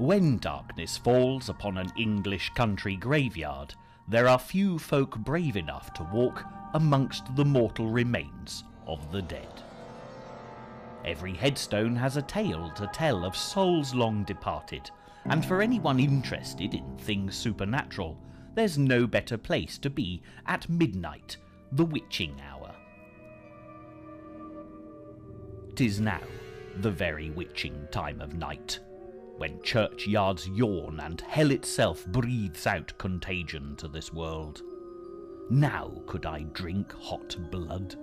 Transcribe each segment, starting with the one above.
When darkness falls upon an English country graveyard, there are few folk brave enough to walk amongst the mortal remains of the dead. Every headstone has a tale to tell of souls long departed, and for anyone interested in things supernatural, there's no better place to be at midnight, the witching hour. 'Tis now the very witching time of night, when churchyards yawn and hell itself breathes out contagion to this world. Now could I drink hot blood,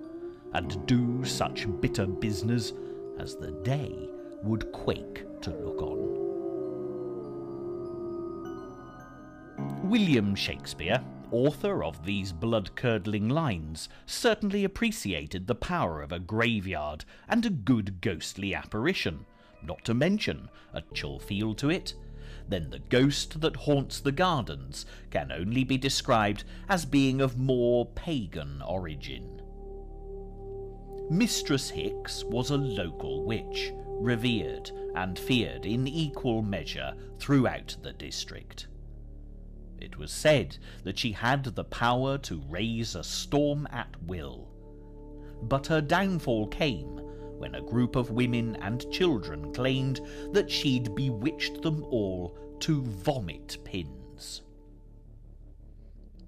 and do such bitter business as the day would quake to look on. William Shakespeare, author of these blood-curdling lines, certainly appreciated the power of a graveyard and a good ghostly apparition, not to mention a chill feel to it. Then the ghost that haunts the gardens can only be described as being of more pagan origin. Mistress Hicks was a local witch, revered and feared in equal measure throughout the district. It was said that she had the power to raise a storm at will. But her downfall came when a group of women and children claimed that she'd bewitched them all to vomit pins.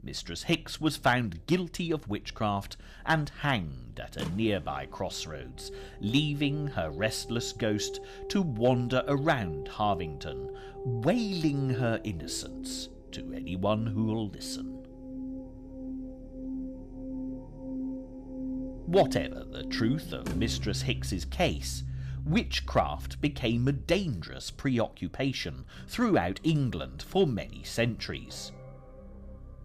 Mistress Hicks was found guilty of witchcraft and hanged at a nearby crossroads, leaving her restless ghost to wander around Harvington, wailing her innocence to anyone who'll listen. Whatever the truth of Mistress Hicks's case, witchcraft became a dangerous preoccupation throughout England for many centuries.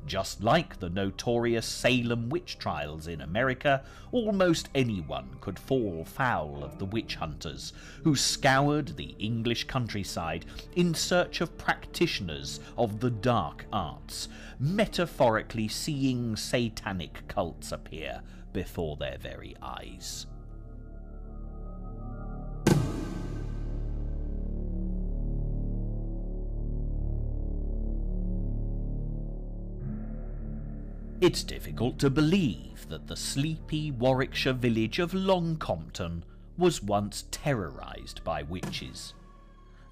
Just like the notorious Salem witch trials in America, almost anyone could fall foul of the witch hunters who scoured the English countryside in search of practitioners of the dark arts, metaphorically seeing satanic cults appear before their very eyes. It's difficult to believe that the sleepy Warwickshire village of Long Compton was once terrorised by witches,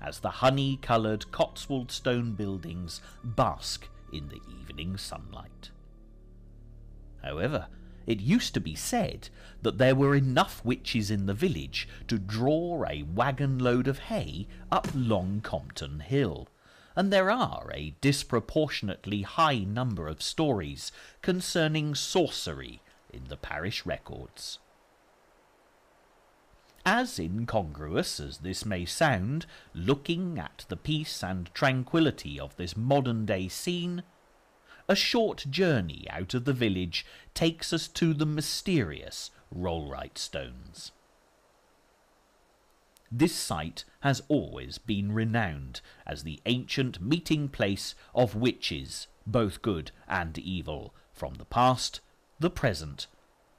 as the honey-coloured Cotswold stone buildings bask in the evening sunlight. However, it used to be said that there were enough witches in the village to draw a wagon load of hay up Long Compton Hill, and there are a disproportionately high number of stories concerning sorcery in the parish records. As incongruous as this may sound, looking at the peace and tranquillity of this modern-day scene, a short journey out of the village takes us to the mysterious Rollright Stones. This site has always been renowned as the ancient meeting place of witches, both good and evil, from the past, the present,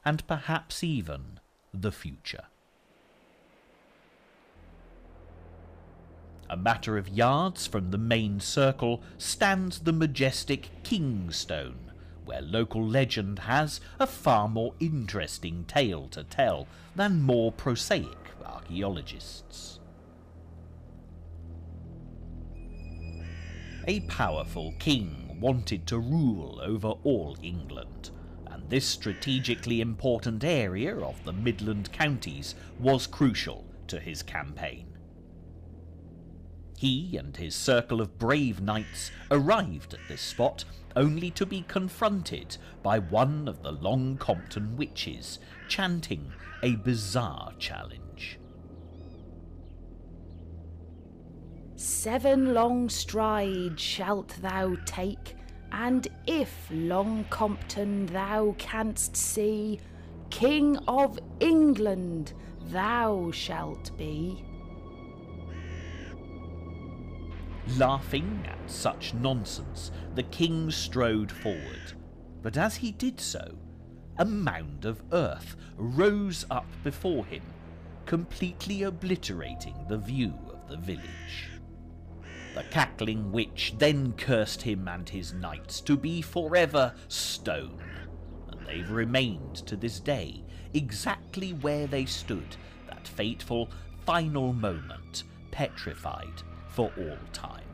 and perhaps even the future. A matter of yards from the main circle stands the majestic Kingstone, where local legend has a far more interesting tale to tell than more prosaic archaeologists. A powerful king wanted to rule over all England, and this strategically important area of the Midland counties was crucial to his campaign. He and his circle of brave knights arrived at this spot only to be confronted by one of the Long Compton witches chanting a bizarre challenge. 7 long strides shalt thou take, and if Long Compton thou canst see, King of England thou shalt be. Laughing at such nonsense, the king strode forward, but as he did so, a mound of earth rose up before him, completely obliterating the view of the village. The cackling witch then cursed him and his knights to be forever stone, and they've remained to this day exactly where they stood that fateful final moment, petrified for all time.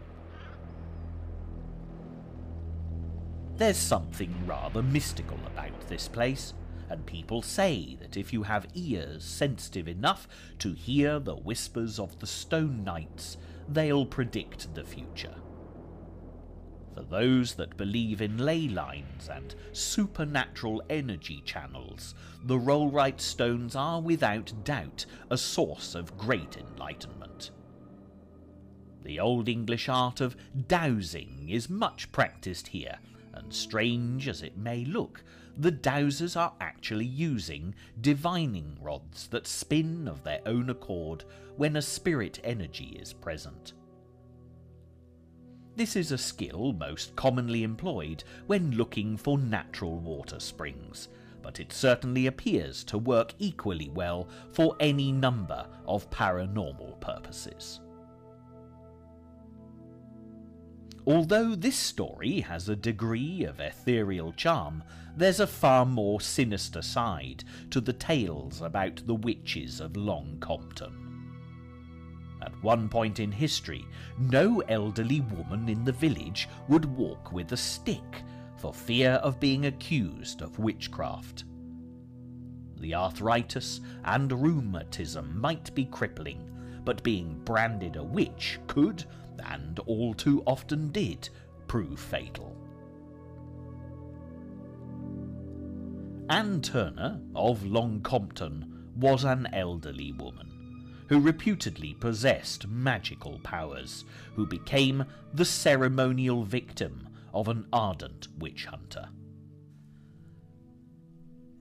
There's something rather mystical about this place, and people say that if you have ears sensitive enough to hear the whispers of the Stone Knights, they'll predict the future. For those that believe in ley lines and supernatural energy channels, the Rollright Stones are without doubt a source of great enlightenment. The Old English art of dowsing is much practised here, and strange as it may look, the dowsers are actually using divining rods that spin of their own accord when a spirit energy is present. This is a skill most commonly employed when looking for natural water springs, but it certainly appears to work equally well for any number of paranormal purposes. Although this story has a degree of ethereal charm, there's a far more sinister side to the tales about the witches of Long Compton. At one point in history, no elderly woman in the village would walk with a stick for fear of being accused of witchcraft. The arthritis and rheumatism might be crippling, but being branded a witch could, and all too often did, prove fatal. Anne Turner of Long Compton was an elderly woman who reputedly possessed magical powers, who became the ceremonial victim of an ardent witch hunter.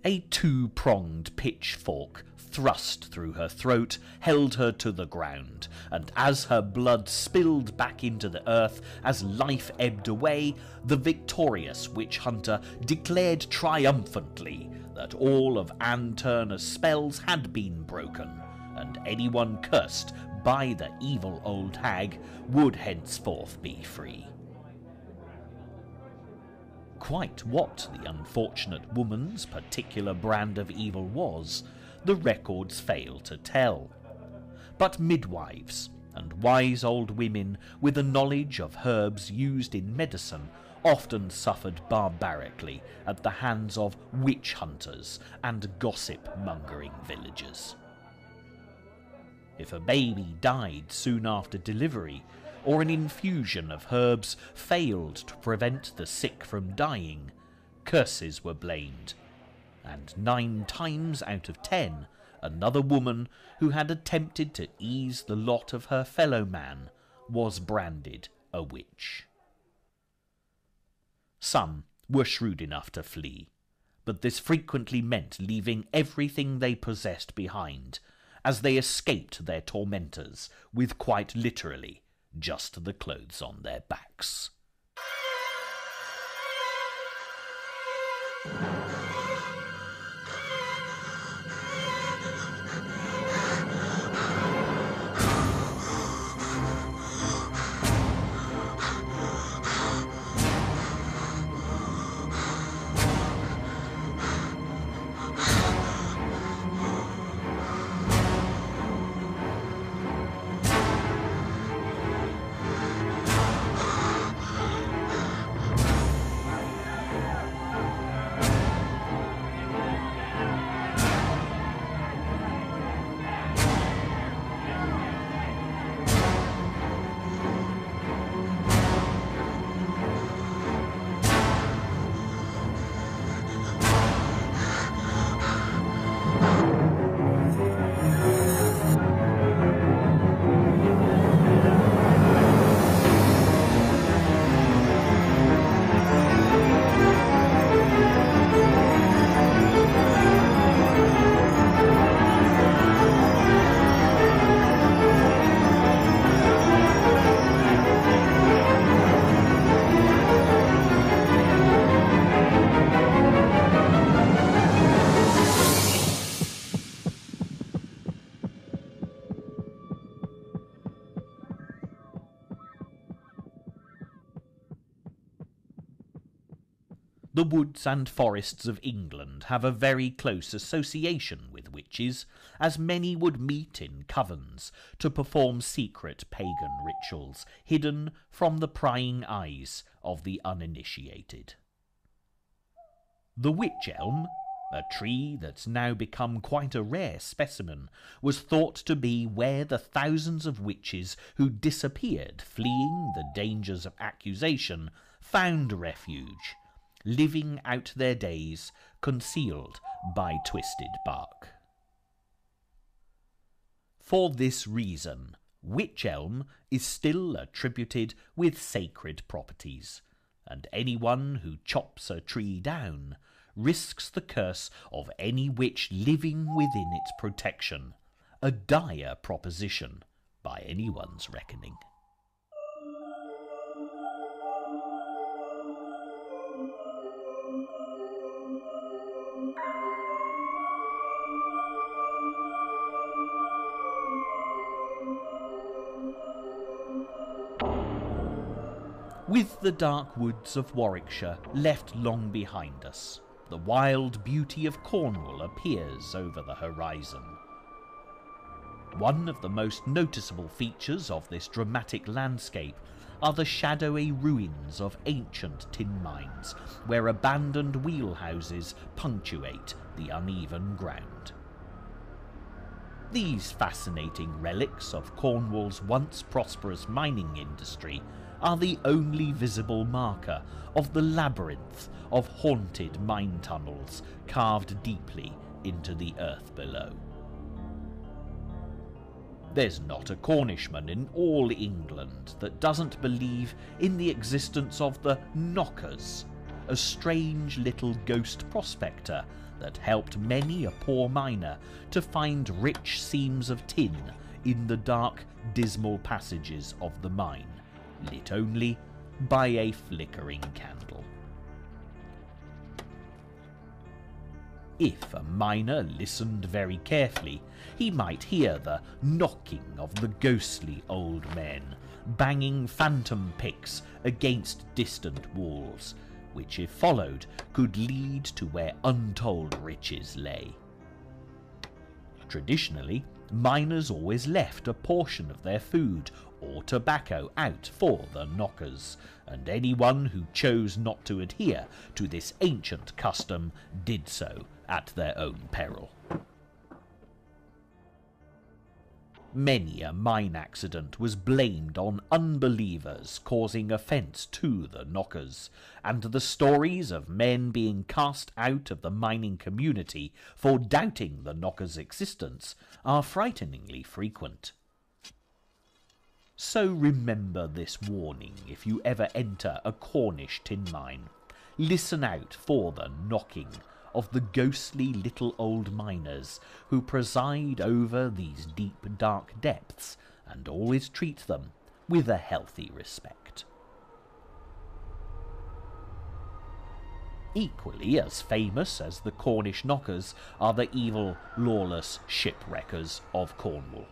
A two-pronged pitchfork thrust through her throat held her to the ground, and as her blood spilled back into the earth as life ebbed away, the victorious witch hunter declared triumphantly that all of Anne Turner's spells had been broken, and anyone cursed by the evil old hag would henceforth be free. Quite what the unfortunate woman's particular brand of evil was, the records fail to tell. But midwives and wise old women with a knowledge of herbs used in medicine often suffered barbarically at the hands of witch hunters and gossip-mongering villagers. If a baby died soon after delivery, or an infusion of herbs failed to prevent the sick from dying, curses were blamed, and 9 times out of 10, another woman who had attempted to ease the lot of her fellow man was branded a witch. Some were shrewd enough to flee, but this frequently meant leaving everything they possessed behind, as they escaped their tormentors with quite literally just the clothes on their backs. The woods and forests of England have a very close association with witches, as many would meet in covens to perform secret pagan rituals hidden from the prying eyes of the uninitiated. The wych elm, a tree that's now become quite a rare specimen, was thought to be where the thousands of witches who disappeared fleeing the dangers of accusation found refuge, living out their days concealed by twisted bark. For this reason, wych elm is still attributed with sacred properties, and anyone who chops a tree down risks the curse of any witch living within its protection, a dire proposition by anyone's reckoning. With the dark woods of Warwickshire left long behind us, the wild beauty of Cornwall appears over the horizon. One of the most noticeable features of this dramatic landscape are the shadowy ruins of ancient tin mines, where abandoned wheelhouses punctuate the uneven ground. These fascinating relics of Cornwall's once prosperous mining industry are the only visible marker of the labyrinth of haunted mine tunnels carved deeply into the earth below. There's not a Cornishman in all England that doesn't believe in the existence of the Knockers, a strange little ghost prospector that helped many a poor miner to find rich seams of tin in the dark, dismal passages of the mine, lit only by a flickering candle. If a miner listened very carefully, he might hear the knocking of the ghostly old men, banging phantom picks against distant walls, which, if followed, could lead to where untold riches lay. Traditionally, miners always left a portion of their food or tobacco out for the knockers, and anyone who chose not to adhere to this ancient custom did so at their own peril. Many a mine accident was blamed on unbelievers causing offence to the knockers, and the stories of men being cast out of the mining community for doubting the knockers' existence are frighteningly frequent. So remember this warning if you ever enter a Cornish tin mine. Listen out for the knocking of the ghostly little old miners who preside over these deep, dark depths, and always treat them with a healthy respect. Equally as famous as the Cornish knockers are the evil, lawless shipwreckers of Cornwall.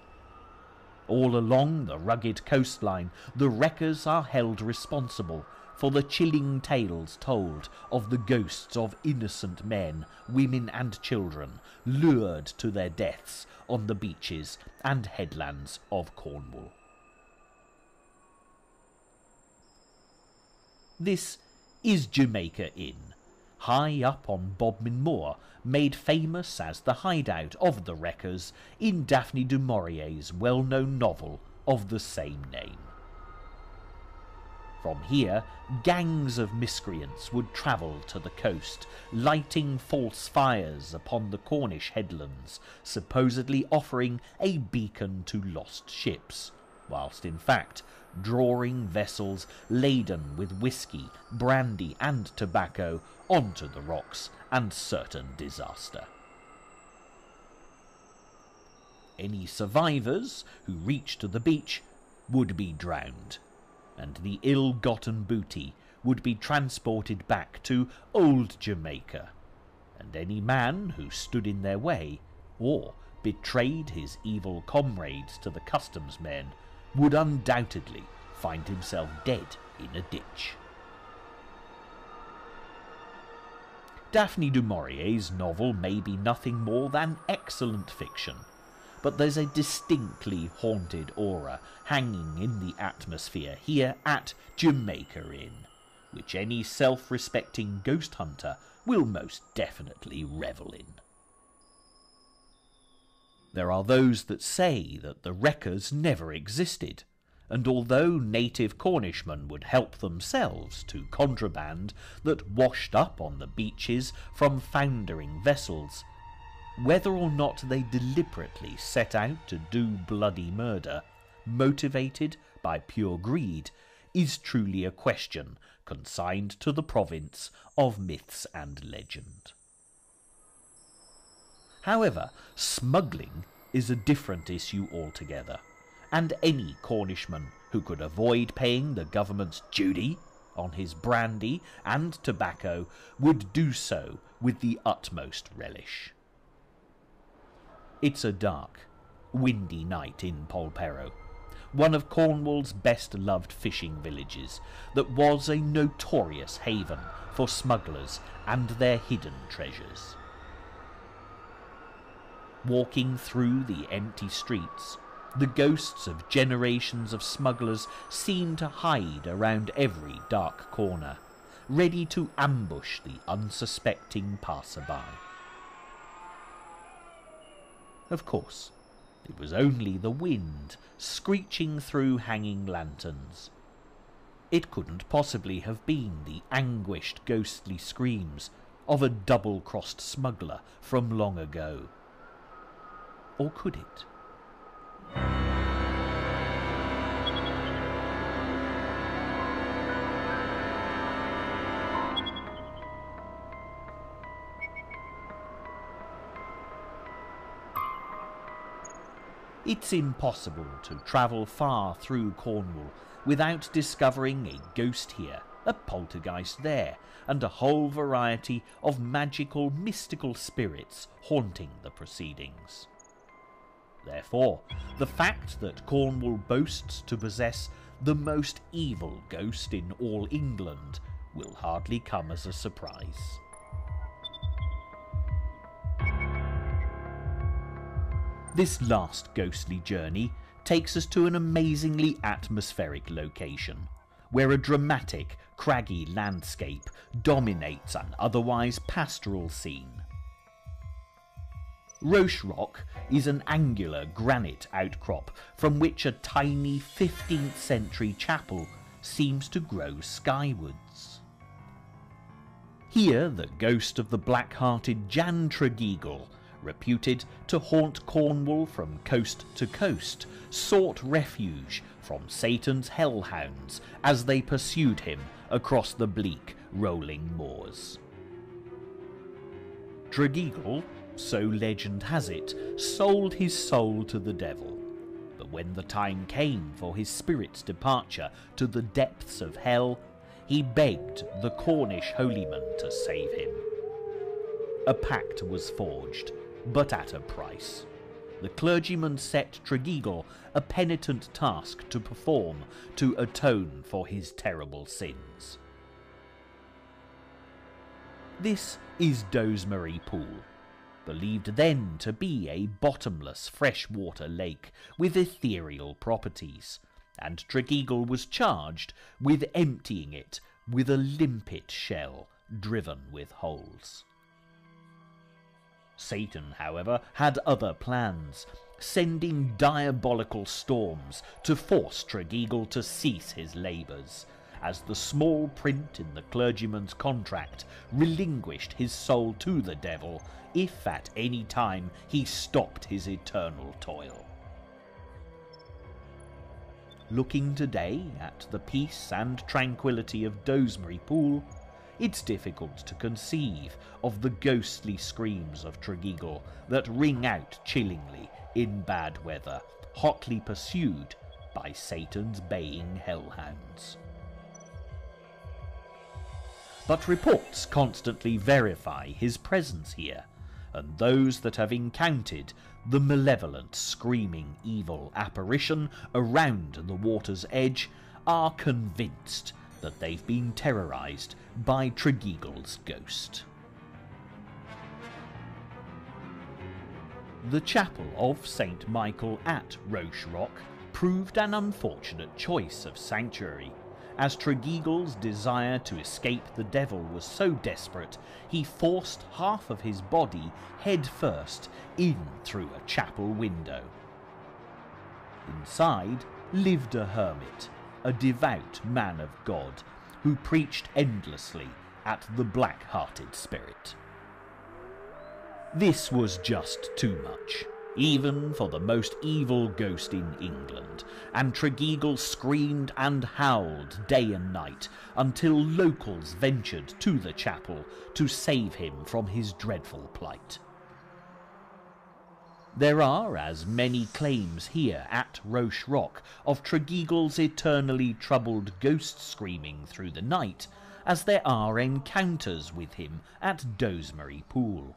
All along the rugged coastline, the wreckers are held responsible for the chilling tales told of the ghosts of innocent men, women and children lured to their deaths on the beaches and headlands of Cornwall. This is Jamaica Inn, high up on Bodmin Moor, made famous as the hideout of the wreckers in Daphne du Maurier's well-known novel of the same name. From here, gangs of miscreants would travel to the coast, lighting false fires upon the Cornish headlands, supposedly offering a beacon to lost ships, whilst in fact drawing vessels laden with whiskey, brandy and tobacco onto the rocks and certain disaster. Any survivors who reached the beach would be drowned, and the ill-gotten booty would be transported back to old Jamaica, and any man who stood in their way or betrayed his evil comrades to the customs men would undoubtedly find himself dead in a ditch. Daphne du Maurier's novel may be nothing more than excellent fiction, but there's a distinctly haunted aura hanging in the atmosphere here at Jamaica Inn, which any self-respecting ghost hunter will most definitely revel in. There are those that say that the wreckers never existed, and although native Cornishmen would help themselves to contraband that washed up on the beaches from foundering vessels, whether or not they deliberately set out to do bloody murder, motivated by pure greed, is truly a question consigned to the province of myths and legend. However, smuggling is a different issue altogether, and any Cornishman who could avoid paying the government's duty on his brandy and tobacco would do so with the utmost relish. It's a dark, windy night in Polperro, one of Cornwall's best-loved fishing villages that was a notorious haven for smugglers and their hidden treasures. Walking through the empty streets, the ghosts of generations of smugglers seem to hide around every dark corner, ready to ambush the unsuspecting passerby. Of course, it was only the wind screeching through hanging lanterns. It couldn't possibly have been the anguished ghostly screams of a double-crossed smuggler from long ago. Or could it? It's impossible to travel far through Cornwall without discovering a ghost here, a poltergeist there, and a whole variety of magical, mystical spirits haunting the proceedings. Therefore, the fact that Cornwall boasts to possess the most evil ghost in all England will hardly come as a surprise. This last ghostly journey takes us to an amazingly atmospheric location, where a dramatic, craggy landscape dominates an otherwise pastoral scene. Roche Rock is an angular granite outcrop from which a tiny 15th century chapel seems to grow skywards. Here the ghost of the black-hearted Jan Tregeagle, reputed to haunt Cornwall from coast to coast, sought refuge from Satan's hellhounds as they pursued him across the bleak, rolling moors. Tregeagle, so legend has it, sold his soul to the devil, but when the time came for his spirit's departure to the depths of hell, he begged the Cornish holyman to save him. A pact was forged, but at a price. The clergyman set Tregeagle a penitent task to perform to atone for his terrible sins. This is Dozemarie Pool, believed then to be a bottomless freshwater lake with ethereal properties, and Tregeagle was charged with emptying it with a limpet shell driven with holes. Satan, however, had other plans, sending diabolical storms to force Tregeagle to cease his labours, as the small print in the clergyman's contract relinquished his soul to the devil if at any time he stopped his eternal toil. Looking today at the peace and tranquillity of Dozemarie Pool, it's difficult to conceive of the ghostly screams of Tregeagle that ring out chillingly in bad weather, hotly pursued by Satan's baying hellhounds. But reports constantly verify his presence here, and those that have encountered the malevolent, screaming evil apparition around the water's edge are convinced that they've been terrorised by Tregeagle's ghost. The chapel of St. Michael at Roche Rock proved an unfortunate choice of sanctuary, as Tregeagle's desire to escape the devil was so desperate he forced half of his body head first in through a chapel window. Inside lived a hermit, a devout man of God, who preached endlessly at the black-hearted spirit. This was just too much, even for the most evil ghost in England, and Tregeagle screamed and howled day and night until locals ventured to the chapel to save him from his dreadful plight. There are as many claims here at Roche Rock of Tregeagle's eternally troubled ghost screaming through the night as there are encounters with him at Doesmery Pool.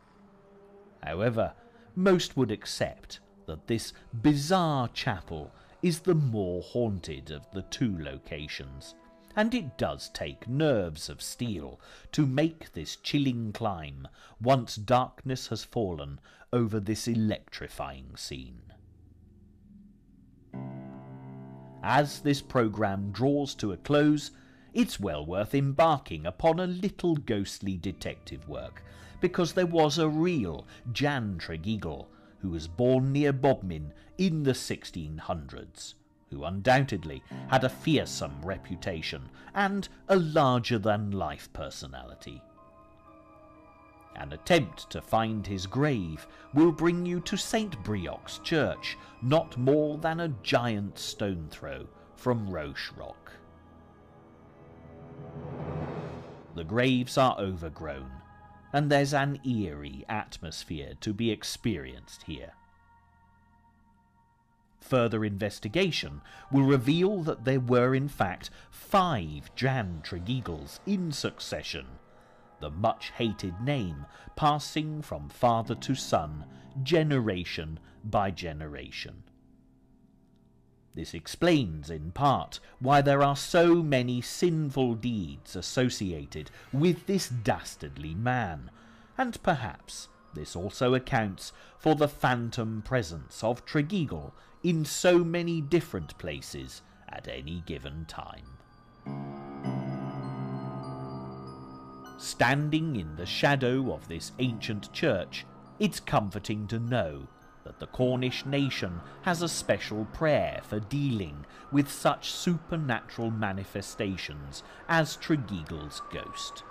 However, most would accept that this bizarre chapel is the more haunted of the two locations, and it does take nerves of steel to make this chilling climb once darkness has fallen over this electrifying scene. As this programme draws to a close, it's well worth embarking upon a little ghostly detective work, because there was a real Jan Tregeagle who was born near Bodmin in the 1600s, who undoubtedly had a fearsome reputation and a larger-than-life personality. An attempt to find his grave will bring you to St. Breock's Church, not more than a giant stone throw from Roche Rock. The graves are overgrown, and there's an eerie atmosphere to be experienced here. Further investigation will reveal that there were in fact 5 Jan Tregeagles in succession, the much-hated name passing from father to son, generation by generation. This explains, in part, why there are so many sinful deeds associated with this dastardly man, and perhaps this also accounts for the phantom presence of Tregeagle in so many different places at any given time. Standing in the shadow of this ancient church, it's comforting to know that the Cornish nation has a special prayer for dealing with such supernatural manifestations as Tregeagle's ghost.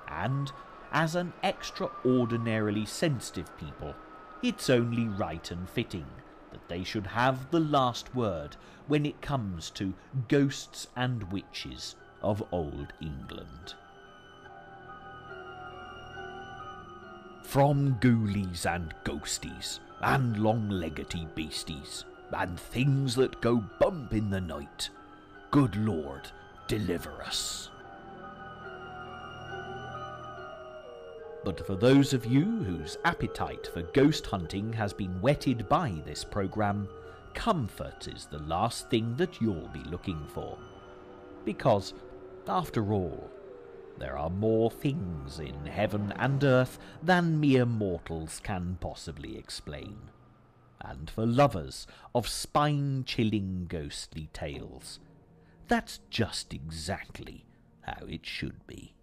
And, as an extraordinarily sensitive people, it's only right and fitting that they should have the last word when it comes to ghosts and witches of old England. From ghoulies and ghosties, and long-leggedy beasties, and things that go bump in the night, good Lord, deliver us. But for those of you whose appetite for ghost hunting has been whetted by this programme, comfort is the last thing that you'll be looking for. Because, after all, there are more things in heaven and earth than mere mortals can possibly explain. And for lovers of spine-chilling ghostly tales, that's just exactly how it should be.